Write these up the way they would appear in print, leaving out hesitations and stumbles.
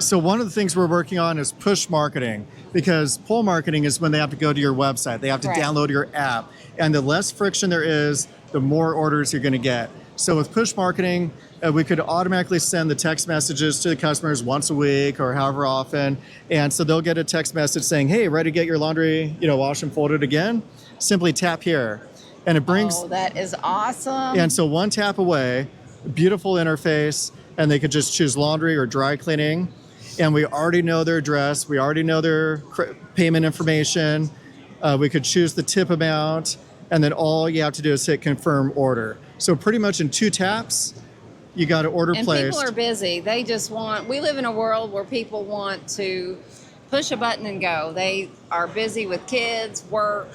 So one of the things we're working on is push marketing, because pull marketing is when they have to go to your website, they have to Correct. download your app, and the less friction there is, the more orders you're going to get. So with push marketing, we could automatically send the text messages to the customers once a week or however often, and so they'll get a text message saying, "Hey, ready to get your laundry, washed and folded again? Simply tap here," and it brings. Oh, that is awesome. And so one tap away, beautiful interface, and they could just choose laundry or dry cleaning. And we already know their address. We already know their payment information. We could choose the tip amount, and then all you have to do is hit confirm order. So pretty much in 2 taps, you got an order and placed. people are busy. They just we live in a world where people want to push a button and go. They are busy with kids, work,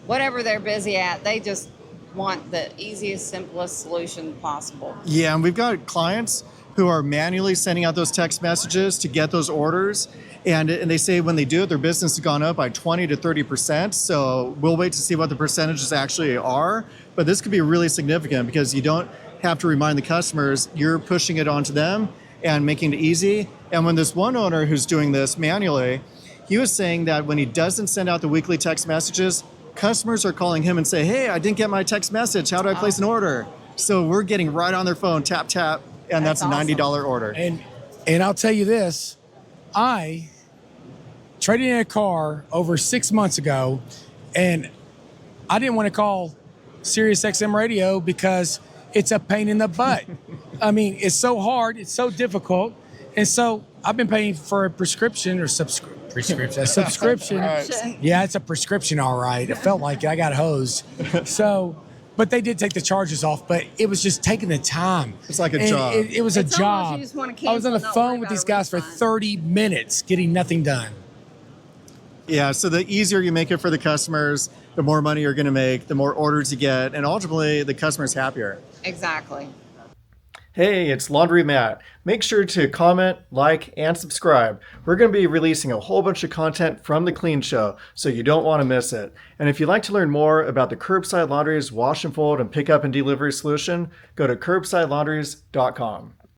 whatever they're busy at. They just want the easiest, simplest solution possible. Yeah, and we've got clients who are manually sending out those text messages to get those orders. And they say when they do it, their business has gone up by 20 to 30%. So we'll wait to see what the percentages actually are. But this could be really significant because you don't have to remind the customers, you're pushing it onto them and making it easy. And when this one owner who's doing this manually, he was saying that when he doesn't send out the weekly text messages, customers are calling him and say, "Hey, I didn't get my text message. How do I place an order?" So we're getting right on their phone, tap, tap, and that's a $90 order. And I'll tell you this, I traded in a car over 6 months ago, and I didn't want to call Sirius XM radio because it's a pain in the butt. I mean, it's so hard, it's so difficult. And so I've been paying for a prescription or a subscription. Yeah, it's a prescription, all right. It felt like it. I got hosed. So, but they did take the charges off, but it was just taking the time. It's like a job. It was a It's almost job. you just wanna cancel I was on the and not phone worry with about these a guys for refund. 30 minutes getting nothing done. Yeah, so the easier you make it for the customers, the more money you're going to make, the more orders you get, and ultimately the customer's happier. Exactly. Hey, it's Laundry Matt. Make sure to comment, like, and subscribe. We're going to be releasing a whole bunch of content from The Clean Show, so you don't want to miss it. And if you'd like to learn more about the Curbside Laundry's wash and fold and pickup and delivery solution, go to curbsidelaundries.com.